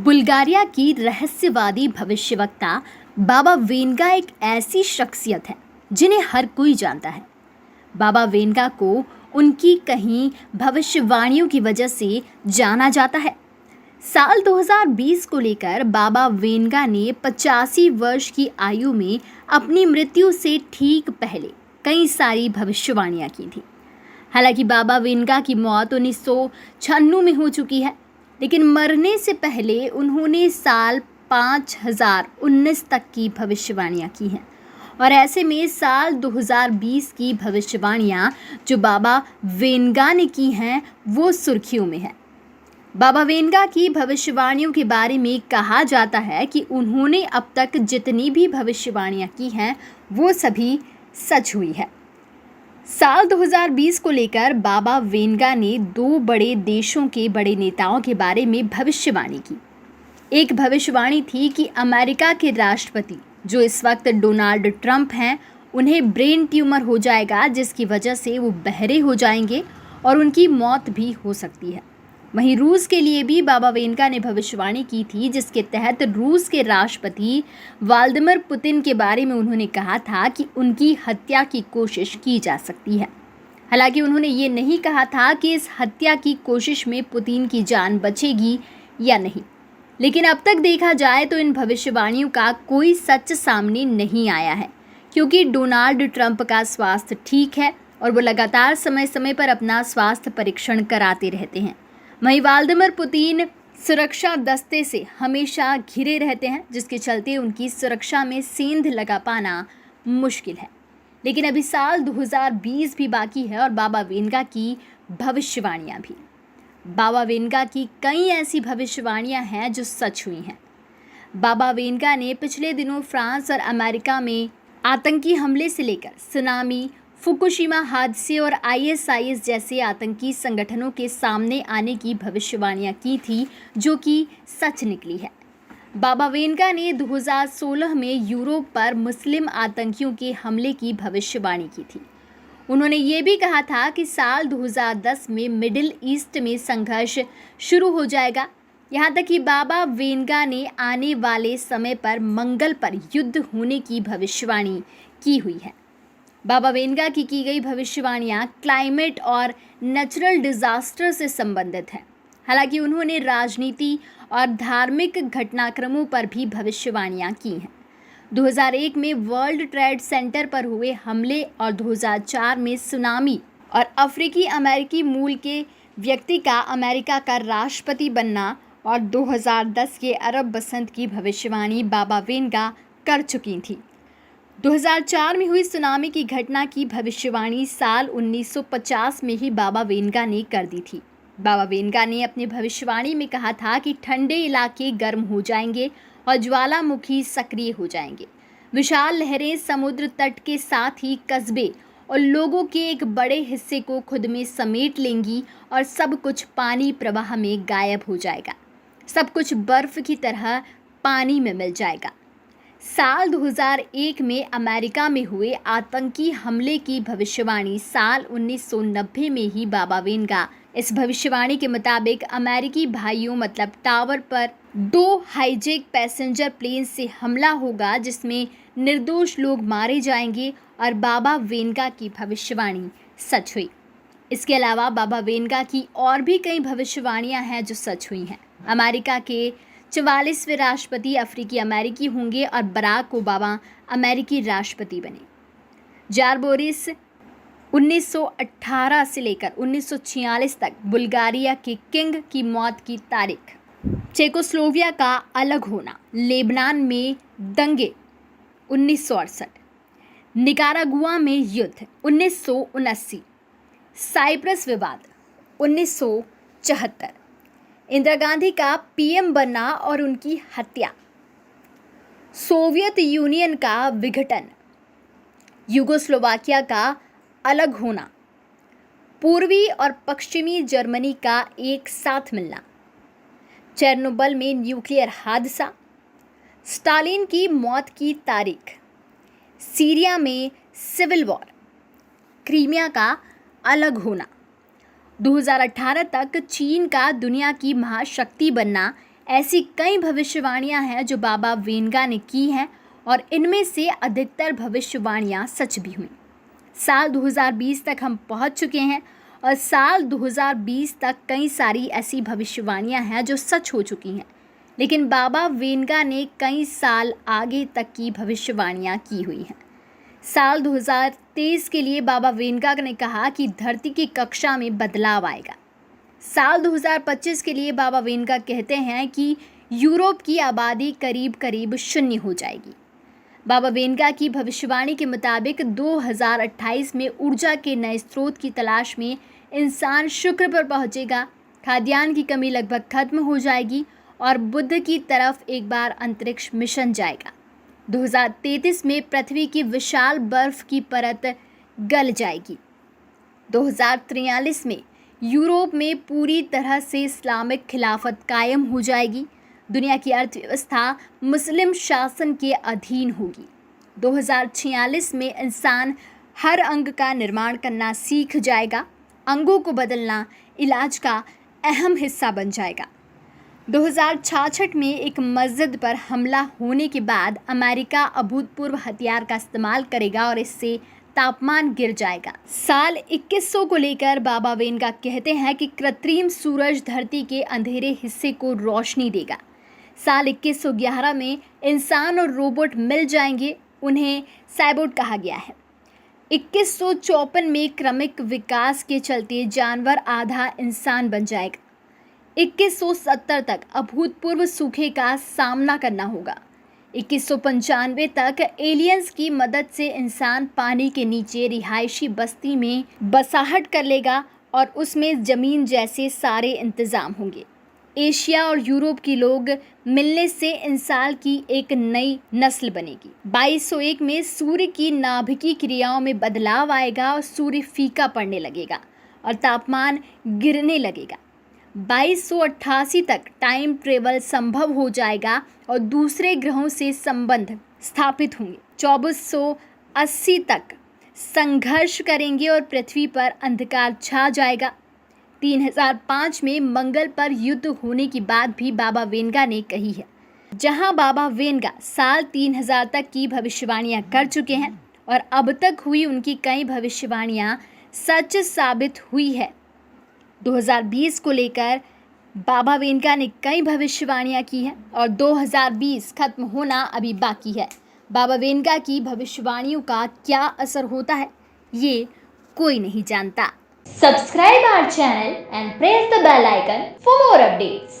Bulgaria की रहस्यवादी भविष्यवक्ता बाबा Venga एक ऐसी शख्सियत है जिन्हें हर कोई जानता है। बाबा वेंगा को उनकी कहीं भविष्यवाणियों की वजह से जाना जाता है। साल 2020 को लेकर बाबा वेंगा ने 85 वर्ष की आयु में अपनी मृत्यु से ठीक पहले कई सारी भविष्यवाणियां की थी। हालांकि बाबा वेंगा की मौत 1996 में हो चुकी है, लेकिन मरने से पहले उन्होंने साल 5019 तक की भविष्यवाणियां की हैं। और ऐसे में साल 2020 की भविष्यवाणियां जो बाबा वेंगा ने की हैं वो सुर्खियों में है। बाबा वेंगा की भविष्यवाणियों के बारे में कहा जाता है कि उन्होंने अब तक जितनी भी भविष्यवाणियां की हैं वो सभी सच हुई है। साल 2020 को लेकर बाबा वेंगा ने दो बड़े देशों के बड़े नेताओं के बारे में भविष्यवाणी की। एक भविष्यवाणी थी कि अमेरिका के राष्ट्रपति जो इस वक्त डोनाल्ड ट्रंप हैं, उन्हें ब्रेन ट्यूमर हो जाएगा, जिसकी वजह से वो बहरे हो जाएंगे और उनकी मौत भी हो सकती है। वहीं रूस के लिए भी बाबा वेंगा ने भविष्यवाणी की थी, जिसके तहत रूस के राष्ट्रपति व्लादिमीर पुतिन के बारे में उन्होंने कहा था कि उनकी हत्या की कोशिश की जा सकती है। हालांकि उन्होंने ये नहीं कहा था कि इस हत्या की कोशिश में पुतिन की जान बचेगी या नहीं। लेकिन अब तक देखा जाए तो इन भविष्यवाणियों का कोई सच सामने नहीं आया है, क्योंकि डोनाल्ड ट्रंप का स्वास्थ्य ठीक है और वो लगातार समय समय पर अपना स्वास्थ्य परीक्षण कराते रहते हैं। वहीं व्लादिमीर पुतिन सुरक्षा दस्ते से हमेशा घिरे रहते हैं, जिसके चलते उनकी सुरक्षा में सेंध लगा पाना मुश्किल है। लेकिन अभी साल 2020 भी बाकी है और बाबा वेंगा की भविष्यवाणियां भी। बाबा वेंगा की कई ऐसी भविष्यवाणियां हैं जो सच हुई हैं। बाबा वेंगा ने पिछले दिनों फ्रांस और अमेरिका में आतंकी हमले से लेकर सुनामी, फुकुशिमा हादसे और आईएसआईएस जैसे आतंकी संगठनों के सामने आने की भविष्यवाणियां की थी, जो कि सच निकली है। बाबा वेंगा ने 2016 में यूरोप पर मुस्लिम आतंकियों के हमले की भविष्यवाणी की थी। उन्होंने ये भी कहा था कि साल 2010 में मिडिल ईस्ट में संघर्ष शुरू हो जाएगा। यहाँ तक कि बाबा वेंगा ने आने वाले समय पर मंगल पर युद्ध होने की भविष्यवाणी की हुई है। बाबा वेंगा की गई भविष्यवाणियाँ क्लाइमेट और नेचुरल डिजास्टर से संबंधित हैं। हालांकि उन्होंने राजनीति और धार्मिक घटनाक्रमों पर भी भविष्यवाणियाँ की हैं। 2001 में वर्ल्ड ट्रेड सेंटर पर हुए हमले और 2004 में सुनामी और अफ्रीकी अमेरिकी मूल के व्यक्ति का अमेरिका का राष्ट्रपति बनना और 2010 के अरब बसंत की भविष्यवाणी बाबा वेंगा कर चुकी थी। 2004 में हुई सुनामी की घटना की भविष्यवाणी साल 1950 में ही बाबा वेंगा ने कर दी थी। बाबा वेंगा ने अपनी भविष्यवाणी में कहा था कि ठंडे इलाके गर्म हो जाएंगे और ज्वालामुखी सक्रिय हो जाएंगे। विशाल लहरें समुद्र तट के साथ ही कस्बे और लोगों के एक बड़े हिस्से को खुद में समेट लेंगी और सब कुछ पानी प्रवाह में गायब हो जाएगा। सब कुछ बर्फ की तरह पानी में मिल जाएगा। साल 2001 में अमेरिका में हुए आतंकी हमले की भविष्यवाणी साल 1990 में ही बाबा वेंगा इस भविष्यवाणी के मुताबिक अमेरिकी भाइयों मतलब टावर पर 2 हाईजैक पैसेंजर प्लेन से हमला होगा, जिसमें निर्दोष लोग मारे जाएंगे और बाबा वेंगा की भविष्यवाणी सच हुई। इसके अलावा बाबा वेंगा की और भी कई भविष्यवाणियां हैं जो सच हुई हैं। अमेरिका के 44वें राष्ट्रपति अफ्रीकी अमेरिकी होंगे और बराक ओबामा अमेरिकी राष्ट्रपति बने। जार बोरिस 1918 से लेकर 1946 तक बुल्गारिया के किंग की मौत की तारीख, चेकोस्लोविया का अलग होना, लेबनान में दंगे 1968, निकारागुआ में युद्ध 1979, साइप्रस विवाद 1974, इंदिरा गांधी का पीएम बनना और उनकी हत्या, सोवियत यूनियन का विघटन, यूगोस्लोवाकिया का अलग होना, पूर्वी और पश्चिमी जर्मनी का एक साथ मिलना, चेरनोबिल में न्यूक्लियर हादसा, स्टालिन की मौत की तारीख, सीरिया में सिविल वॉर, क्रीमिया का अलग होना, 2018 तक चीन का दुनिया की महाशक्ति बनना, ऐसी कई भविष्यवाणियां हैं जो बाबा वेंगा ने की हैं और इनमें से अधिकतर भविष्यवाणियां सच भी हुई। साल 2020 तक हम पहुंच चुके हैं और साल 2020 तक कई सारी ऐसी भविष्यवाणियां हैं जो सच हो चुकी हैं, लेकिन बाबा वेंगा ने कई साल आगे तक की भविष्यवाणियां की हुई हैं। साल 2023 के लिए बाबा वेंगा ने कहा कि धरती की कक्षा में बदलाव आएगा। साल 2025 के लिए बाबा वेंगा कहते हैं कि यूरोप की आबादी करीब करीब शून्य हो जाएगी। बाबा वेंगा की भविष्यवाणी के मुताबिक 2028 में ऊर्जा के नए स्रोत की तलाश में इंसान शुक्र पर पहुंचेगा, खाद्यान्न की कमी लगभग खत्म हो जाएगी और बुध की तरफ एक बार अंतरिक्ष मिशन जाएगा। 2033 में पृथ्वी की विशाल बर्फ की परत गल जाएगी। 2043 में यूरोप में पूरी तरह से इस्लामिक खिलाफत कायम हो जाएगी। दुनिया की अर्थव्यवस्था मुस्लिम शासन के अधीन होगी। 2046 में इंसान हर अंग का निर्माण करना सीख जाएगा। अंगों को बदलना इलाज का अहम हिस्सा बन जाएगा। 2066 में एक मस्जिद पर हमला होने के बाद अमेरिका अभूतपूर्व हथियार का इस्तेमाल करेगा और इससे तापमान गिर जाएगा। साल 2100 को लेकर बाबा वेंगा कहते हैं कि कृत्रिम सूरज धरती के अंधेरे हिस्से को रोशनी देगा। साल 2111 में इंसान और रोबोट मिल जाएंगे, उन्हें साइबोर्ग कहा गया है। 2154 में क्रमिक विकास के चलते जानवर आधा इंसान बन जाएगा। 2170 तक अभूतपूर्व सूखे का सामना करना होगा। 2195 तक एलियंस की मदद से इंसान पानी के नीचे रिहायशी बस्ती में बसाहट कर लेगा और उसमें ज़मीन जैसे सारे इंतज़ाम होंगे। एशिया और यूरोप के लोग मिलने से इंसान की एक नई नस्ल बनेगी। 2201 में सूर्य की नाभिकीय क्रियाओं में बदलाव आएगा और सूर्य फीका पड़ने लगेगा और तापमान गिरने लगेगा। 2288 तक टाइम ट्रेवल संभव हो जाएगा और दूसरे ग्रहों से संबंध स्थापित होंगे। 2480 तक संघर्ष करेंगे और पृथ्वी पर अंधकार छा जाएगा। 3005 में मंगल पर युद्ध होने की बात भी बाबा वेंगा ने कही है। जहां बाबा वेंगा साल 3000 तक की भविष्यवाणियां कर चुके हैं और अब तक हुई उनकी कई भविष्यवाणियां सच साबित हुई है। 2020 को लेकर बाबा वेंगा ने कई भविष्यवाणियां की हैं और 2020 खत्म होना अभी बाकी है। बाबा वेंगा की भविष्यवाणियों का क्या असर होता है, ये कोई नहीं जानता। Subscribe our channel and press the bell icon for more updates.